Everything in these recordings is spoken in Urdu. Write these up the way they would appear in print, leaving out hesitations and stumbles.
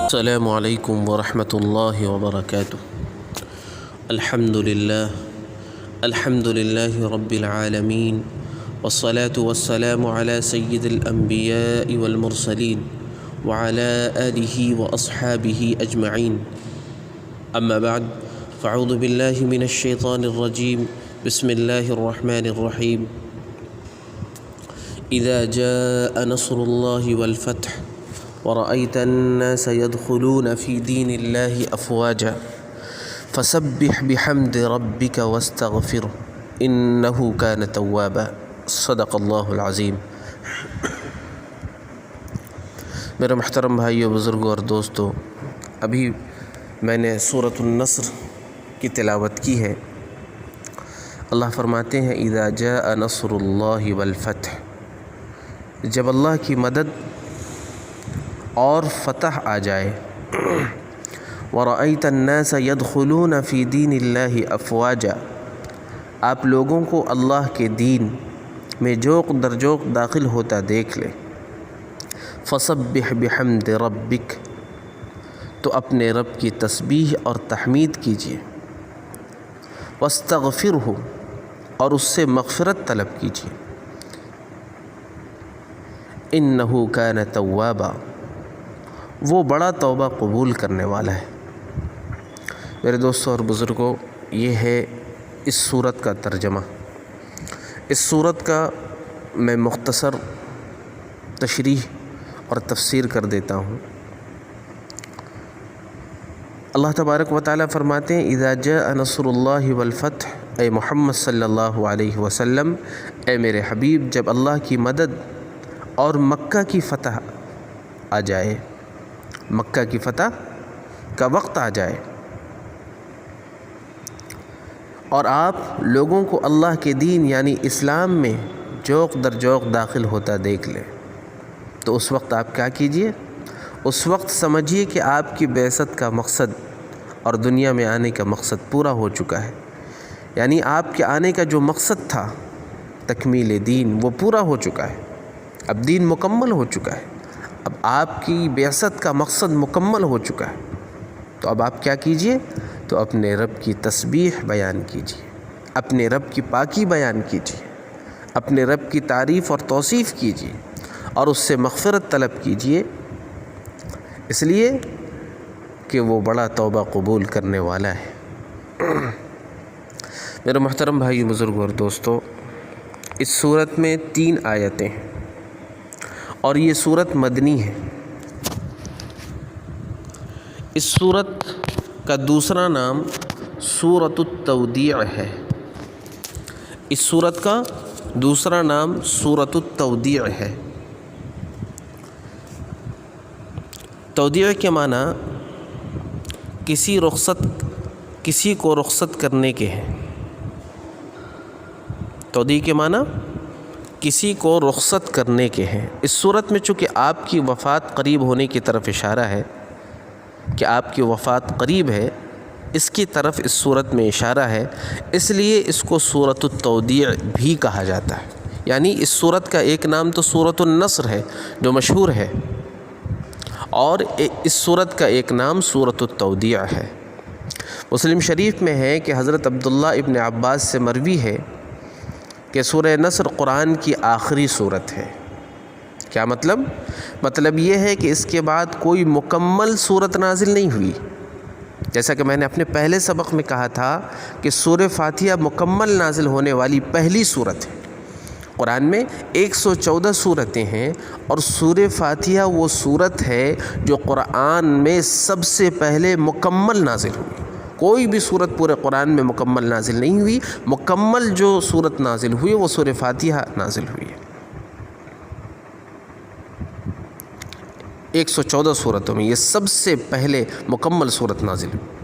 السلام علیکم ورحمۃ اللہ وبرکاتہ۔ الحمد للہ رب العالمین، والصلاة والسلام علی سید الانبیاء والمرسلین وعلی آلہ واصحابہ اجمعین، اما بعد فاعوذ باللہ من الشیطان الرجیم، بسم اللہ الرحمن الرحیم۔ اذا جاء نصر اللہ والفتح ورأيت الناس يدخلون في دين الله أفواجا فسبح بحمد ربك واستغفره إنه كان توابا، صدق اللہ العظیم۔ میرے محترم بھائیو، بزرگوں اور دوستو، ابھی میں نے سورۃ النصر کی تلاوت کی ہے۔ اللہ فرماتے ہیں اذا جاء نصر اللہ والفتح، جب اللہ کی مدد اور فتح آ جائے، وَرَأَيْتَ النَّاسَ يَدْخُلُونَ فِي دِينِ اللَّهِ أَفْوَاجًا، آپ لوگوں کو اللہ کے دین میں جوق در جوق داخل ہوتا دیکھ لیں۔ فَسَبِّحْ بِحَمْدِ رَبِّكَ، تو اپنے رب کی تسبیح اور تحمید کیجیے۔ وَاسْتَغْفِرْهُ، اور اس سے مغفرت طلب کیجیے۔ إِنَّهُ كَانَ تَوَّابًا، وہ بڑا توبہ قبول کرنے والا ہے۔ میرے دوستوں اور بزرگوں، یہ ہے اس سورت کا ترجمہ۔ اس سورت کا میں مختصر تشریح اور تفسیر کر دیتا ہوں۔ اللہ تبارک و تعالیٰ فرماتے ہیں اذا جاء نصر اللہ والفتح، اے محمد صلی اللہ علیہ وسلم، اے میرے حبیب، جب اللہ کی مدد اور مکہ کی فتح آ جائے، مکہ کی فتح کا وقت آ جائے، اور آپ لوگوں کو اللہ کے دین یعنی اسلام میں جوق در جوق داخل ہوتا دیکھ لیں، تو اس وقت آپ کیا کیجئے؟ اس وقت سمجھیے کہ آپ کی بعثت کا مقصد اور دنیا میں آنے کا مقصد پورا ہو چکا ہے، یعنی آپ کے آنے کا جو مقصد تھا تکمیل دین، وہ پورا ہو چکا ہے، اب دین مکمل ہو چکا ہے، اب آپ کی بعثت کا مقصد مکمل ہو چکا ہے، تو اب آپ کیا کیجئے؟ تو اپنے رب کی تسبیح بیان کیجئے، اپنے رب کی پاکی بیان کیجئے، اپنے رب کی تعریف اور توصیف کیجئے، اور اس سے مغفرت طلب کیجئے، اس لیے کہ وہ بڑا توبہ قبول کرنے والا ہے۔ میرے محترم بھائی، بزرگوں اور دوستو، اس سورت میں 3 آیتیں ہیں، اور یہ سورت مدنی ہے۔ اس سورت کا دوسرا نام سورۃ التودیع ہے۔ اس سورت کا دوسرا نام سورۃ التودیع ہے۔ تودیع کے معنی کسی کو رخصت کرنے کے ہیں۔ تودیع کے معنی کسی کو رخصت کرنے کے ہیں۔ اس صورت میں چونکہ آپ کی وفات قریب ہونے کی طرف اشارہ ہے، کہ آپ کی وفات قریب ہے، اس کی طرف اس صورت میں اشارہ ہے، اس لیے اس کو سورۃ التودیع بھی کہا جاتا ہے۔ یعنی اس صورت کا ایک نام تو سورۃ النصر ہے جو مشہور ہے، اور اس صورت کا ایک نام سورۃ التودیع ہے۔ مسلم شریف میں ہے کہ حضرت عبداللہ ابن عباس سے مروی ہے کہ سورہ نصر قرآن کی آخری صورت ہے۔ کیا مطلب؟ مطلب یہ ہے کہ اس کے بعد کوئی مکمل صورت نازل نہیں ہوئی، جیسا کہ میں نے اپنے پہلے سبق میں کہا تھا کہ سورہ فاتحہ مکمل نازل ہونے والی پہلی صورت ہے۔ قرآن میں 114 صورتیں ہیں، اور سورہ فاتحہ وہ صورت ہے جو قرآن میں سب سے پہلے مکمل نازل ہوئی۔ کوئی بھی صورت پورے قرآن میں مکمل نازل نہیں ہوئی، مکمل جو صورت نازل ہوئی وہ سورہ فاتحہ نازل ہوئی ہے۔ 114 صورتوں میں یہ سب سے پہلے مکمل صورت نازل ہوئی۔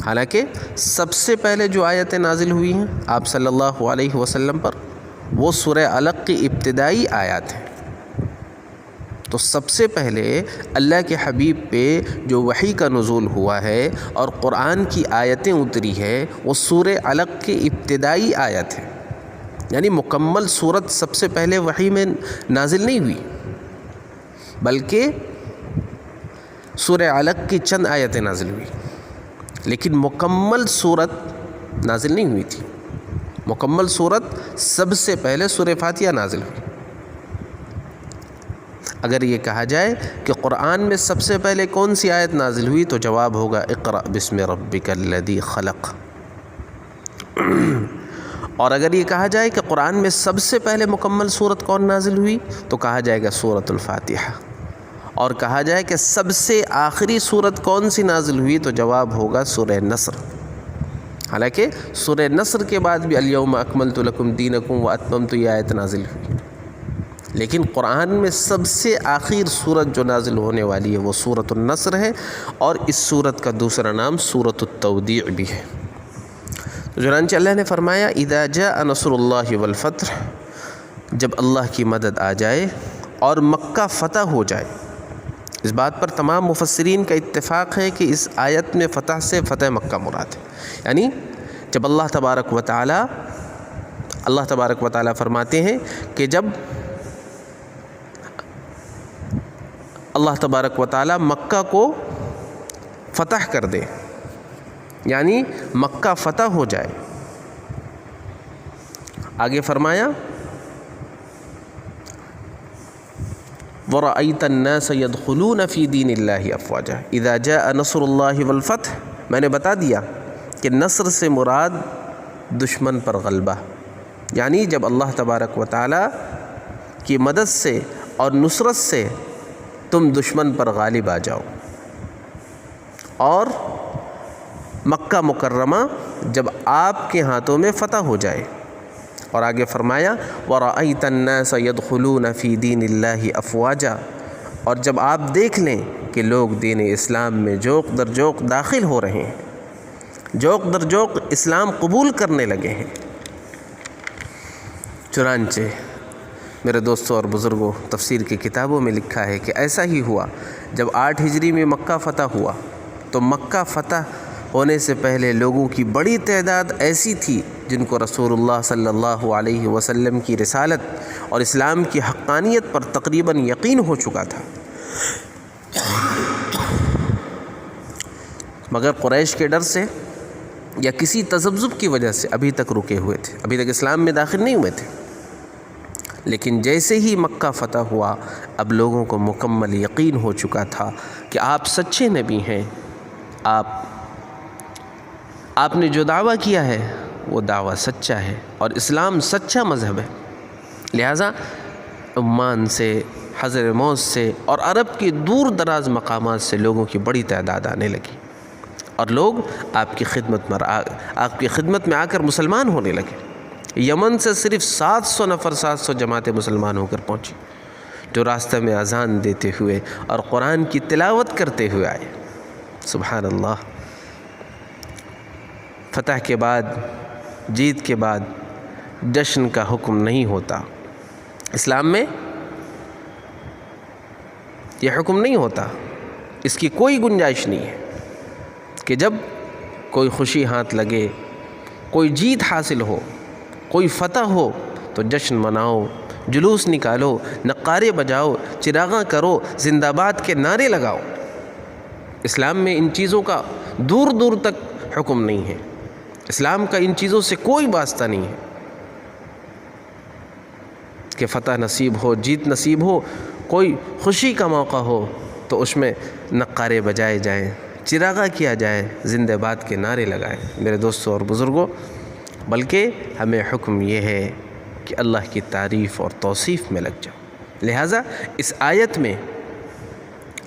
حالانکہ سب سے پہلے جو آیتیں نازل ہوئی ہیں آپ صلی اللہ علیہ وسلم پر، وہ سورہ علق کی ابتدائی آیات ہیں۔ تو سب سے پہلے اللہ کے حبیب پہ جو وحی کا نزول ہوا ہے اور قرآن کی آیتیں اتری ہے، وہ سورہ علق کی ابتدائی آیت ہے۔ یعنی مکمل صورت سب سے پہلے وحی میں نازل نہیں ہوئی، بلکہ سورہ علق کی چند آیتیں نازل ہوئی، لیکن مکمل صورت نازل نہیں ہوئی تھی۔ مکمل صورت سب سے پہلے سورہ فاتحہ نازل ہوئی۔ اگر یہ کہا جائے کہ قرآن میں سب سے پہلے کون سی آیت نازل ہوئی تو جواب ہوگا اقرأ بسم ربک الذی خلق۔ اور اگر یہ کہا جائے کہ قرآن میں سب سے پہلے مکمل صورت کون نازل ہوئی تو کہا جائے گا سورۃ الفاتحہ۔ اور کہا جائے کہ سب سے آخری صورت کون سی نازل ہوئی تو جواب ہوگا سورہ نصر۔ حالانکہ سورہ نصر کے بعد بھی الیوم اکملت لکم دینکم واتممت یہ آیت نازل ہوئی، لیکن قرآن میں سب سے آخر صورت جو نازل ہونے والی ہے وہ سورۃ النصر ہے، اور اس صورت کا دوسرا نام سورۃ التودیع بھی ہے۔ چنانچہ اللہ نے فرمایا اذا جاء نصر اللہ والفتح، جب اللہ کی مدد آ جائے اور مکہ فتح ہو جائے۔ اس بات پر تمام مفسرین کا اتفاق ہے کہ اس آیت میں فتح سے فتح مکہ مراد ہے، یعنی جب اللہ تبارک و تعالی فرماتے ہیں کہ جب اللہ تبارک و تعالی مکہ کو فتح کر دے، یعنی مکہ فتح ہو جائے۔ آگے فرمایا وَرَأَيْتَ النَّاسَ يَدْخُلُونَ فِي دِينِ اللَّهِ أَفْوَاجًا اِذَا جَاءَ نَصْرُ اللَّهِ وَالْفَتْحِ۔ میں نے بتا دیا کہ نصر سے مراد دشمن پر غلبہ، یعنی جب اللہ تبارک و تعالی کی مدد سے اور نصرت سے تم دشمن پر غالب آ جاؤ، اور مکہ مکرمہ جب آپ کے ہاتھوں میں فتح ہو جائے۔ اور آگے فرمایا وَرَأَيْتَ النَّاسَ يَدْخُلُونَ فِي دِينِ اللَّهِ أَفْوَاجًا، اور جب آپ دیکھ لیں کہ لوگ دین اسلام میں جوق در جوق داخل ہو رہے ہیں، جوق در جوق اسلام قبول کرنے لگے ہیں۔ چنانچہ میرے دوستوں اور بزرگوں، تفسیر کی کتابوں میں لکھا ہے کہ ایسا ہی ہوا جب 8 ہجری میں مکہ فتح ہوا تو مکہ فتح ہونے سے پہلے لوگوں کی بڑی تعداد ایسی تھی جن کو رسول اللہ صلی اللہ علیہ وسلم کی رسالت اور اسلام کی حقانیت پر تقریباً یقین ہو چکا تھا، مگر قریش کے ڈر سے یا کسی تذبذب کی وجہ سے ابھی تک رکے ہوئے تھے، ابھی تک اسلام میں داخل نہیں ہوئے تھے۔ لیکن جیسے ہی مکہ فتح ہوا اب لوگوں کو مکمل یقین ہو چکا تھا کہ آپ سچے نبی ہیں، آپ نے جو دعویٰ کیا ہے وہ دعویٰ سچا ہے اور اسلام سچا مذہب ہے۔ لہٰذا عمان سے، حضر موت سے اور عرب کے دور دراز مقامات سے لوگوں کی بڑی تعداد آنے لگی، اور لوگ آپ کی خدمت میں آ کر مسلمان ہونے لگے۔ یمن سے صرف 700 نفر، 700 جماعتیں مسلمان ہو کر پہنچی، جو راستہ میں اذان دیتے ہوئے اور قرآن کی تلاوت کرتے ہوئے آئے۔ سبحان اللہ۔ فتح کے بعد، جیت کے بعد جشن کا حکم نہیں ہوتا، اسلام میں یہ حکم نہیں ہوتا، اس کی کوئی گنجائش نہیں ہے کہ جب کوئی خوشی ہاتھ لگے، کوئی جیت حاصل ہو، کوئی فتح ہو تو جشن مناؤ، جلوس نکالو، نقارے بجاؤ، چراغاں کرو، زندہ باد کے نعرے لگاؤ۔ اسلام میں ان چیزوں کا دور دور تک حکم نہیں ہے، اسلام کا ان چیزوں سے کوئی واسطہ نہیں ہے کہ فتح نصیب ہو، جیت نصیب ہو، کوئی خوشی کا موقع ہو تو اس میں نقارے بجائے جائیں، چراغاں کیا جائے، زندہ باد کے نعرے لگائیں۔ میرے دوستوں اور بزرگوں، بلکہ ہمیں حکم یہ ہے کہ اللہ کی تعریف اور توصیف میں لگ جاؤ۔ لہٰذا اس آیت میں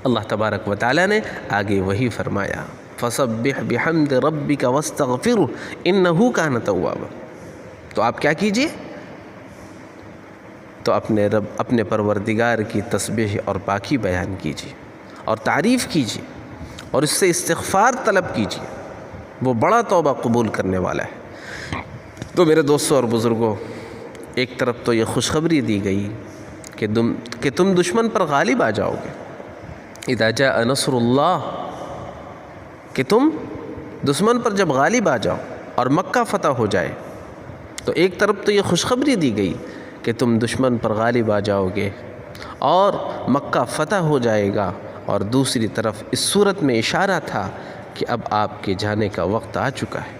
اللہ تبارک و تعالی نے آگے وہی فرمایا فَسَبِّحْ بِحَمْدِ رَبِّكَ وَاسْتَغْفِرْهُ إِنَّهُ كَانَ تَوَّابًا۔ تو آپ کیا کیجئے؟ تو اپنے پروردگار کی تسبیح اور پاکی بیان کیجئے اور تعریف کیجئے اور اس سے استغفار طلب کیجئے، وہ بڑا توبہ قبول کرنے والا ہے۔ تو میرے دوستوں اور بزرگوں، ایک طرف تو یہ خوشخبری دی گئی کہ تم دشمن پر غالب آ جاؤ گے، اذا جاء نصر اللہ، کہ تم دشمن پر جب غالب آ جاؤ اور مکہ فتح ہو جائے، تو ایک طرف تو یہ خوشخبری دی گئی کہ تم دشمن پر غالب آ جاؤ گے اور مکہ فتح ہو جائے گا، اور دوسری طرف اس صورت میں اشارہ تھا کہ اب آپ کے جانے کا وقت آ چکا ہے،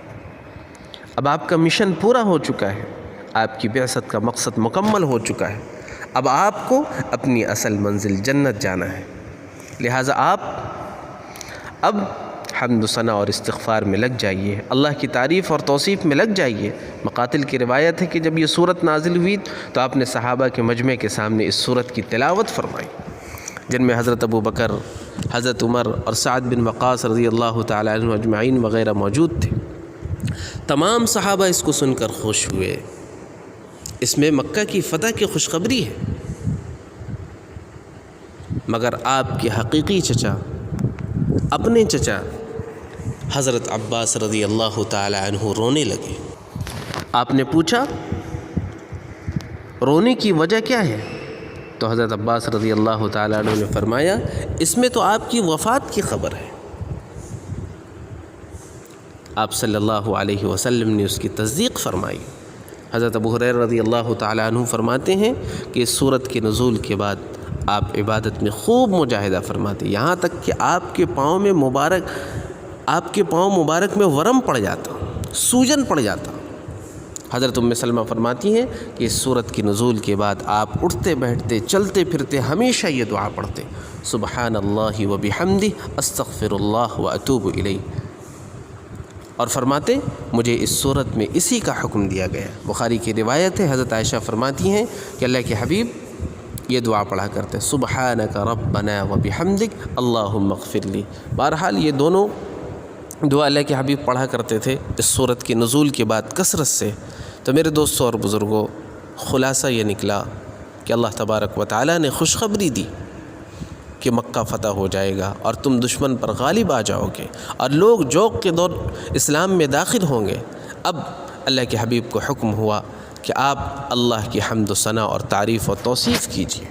اب آپ کا مشن پورا ہو چکا ہے، آپ کی بعثت کا مقصد مکمل ہو چکا ہے، اب آپ کو اپنی اصل منزل جنت جانا ہے۔ لہٰذا آپ اب حمد و ثنا اور استغفار میں لگ جائیے، اللہ کی تعریف اور توصیف میں لگ جائیے۔ مقاتل کی روایت ہے کہ جب یہ صورت نازل ہوئی تو آپ نے صحابہ کے مجمع کے سامنے اس صورت کی تلاوت فرمائی، جن میں حضرت ابو بکر، حضرت عمر اور سعد بن وقاص رضی اللہ تعالیٰ عنہ اجمعین وغیرہ موجود تھے۔ تمام صحابہ اس کو سن کر خوش ہوئے۔ اس میں مکہ کی فتح کی خوشخبری ہے، مگر آپ کے حقیقی چچا، اپنے چچا حضرت عباس رضی اللہ تعالی عنہ رونے لگے۔ آپ نے پوچھا رونے کی وجہ کیا ہے؟ تو حضرت عباس رضی اللہ تعالی عنہ نے فرمایا اس میں تو آپ کی وفات کی خبر ہے۔ آپ صلی اللہ علیہ وسلم نے اس کی تصدیق فرمائی۔ حضرت ابو ہریرہ رضی اللہ تعالی عنہ فرماتے ہیں کہ اس صورت کے نزول کے بعد آپ عبادت میں خوب مجاہدہ فرماتے، یہاں تک کہ آپ کے پاؤں مبارک میں ورم پڑ جاتا، سوجن پڑ جاتا۔ حضرت ام سلمہ فرماتی ہیں کہ اس صورت کی نزول کے بعد آپ اٹھتے بیٹھتے چلتے پھرتے ہمیشہ یہ دعا پڑھتے، سبحان اللہ و بحمدہ استغفر اللہ و اتوب الیہ، اور فرماتے مجھے اس صورت میں اسی کا حکم دیا گیا۔ بخاری کی روایت ہے، حضرت عائشہ فرماتی ہیں کہ اللہ کے حبیب یہ دعا پڑھا کرتے، سبحانک ربنا و بحمدک اللہم اغفر لی۔ بہرحال یہ دونوں دعا اللہ کے حبیب پڑھا کرتے تھے اس صورت کے نزول کے بعد کثرت سے۔ تو میرے دوستوں اور بزرگوں، خلاصہ یہ نکلا کہ اللہ تبارک و تعالیٰ نے خوشخبری دی کہ مکہ فتح ہو جائے گا اور تم دشمن پر غالب آ جاؤ گے اور لوگ جوق کے دور اسلام میں داخل ہوں گے۔ اب اللہ کے حبیب کو حکم ہوا کہ آپ اللہ کی حمد و ثنا اور تعریف و توصیف کیجیے۔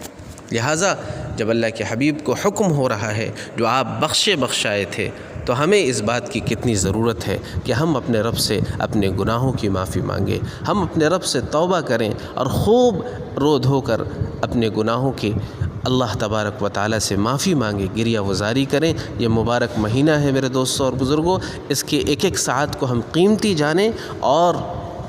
لہٰذا جب اللہ کے حبیب کو حکم ہو رہا ہے جو آپ بخشائے تھے، تو ہمیں اس بات کی کتنی ضرورت ہے کہ ہم اپنے رب سے اپنے گناہوں کی معافی مانگیں، ہم اپنے رب سے توبہ کریں اور خوب رو دھو کر اپنے گناہوں کی اللہ تبارک و تعالیٰ سے معافی مانگیں، گریہ وزاری کریں۔ یہ مبارک مہینہ ہے میرے دوستوں اور بزرگوں، اس کے ایک ایک ساعت کو ہم قیمتی جانیں اور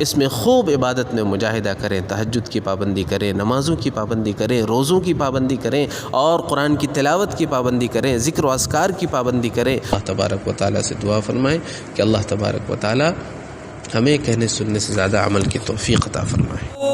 اس میں خوب عبادت میں مجاہدہ کریں، تہجد کی پابندی کریں، نمازوں کی پابندی کریں، روزوں کی پابندی کریں اور قرآن کی تلاوت کی پابندی کریں، ذکر و اذکار کی پابندی کریں۔ اللہ تبارک و تعالیٰ سے دعا فرمائیں کہ اللہ تبارک و تعالیٰ ہمیں کہنے سننے سے زیادہ عمل کی توفیق عطا فرمائے۔